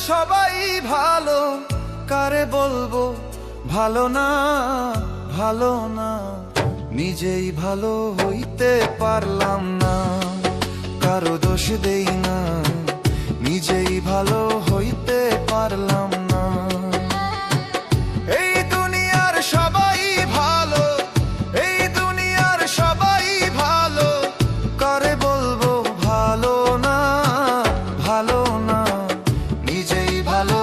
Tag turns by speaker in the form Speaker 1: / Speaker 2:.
Speaker 1: সবাই ভালো, কারে বলবো ভালো না, ভালো না। নিজেই ভালো হইতে পারলাম না, কারো দোষ দেই না, নিজেই ভালো হইতে পারলাম না। এই দুনিয়ার সবাই ভালো, এই দুনিয়ার সবাই ভালো, কারে বলবো ভালো না, ভালো না। নিজেই ভালো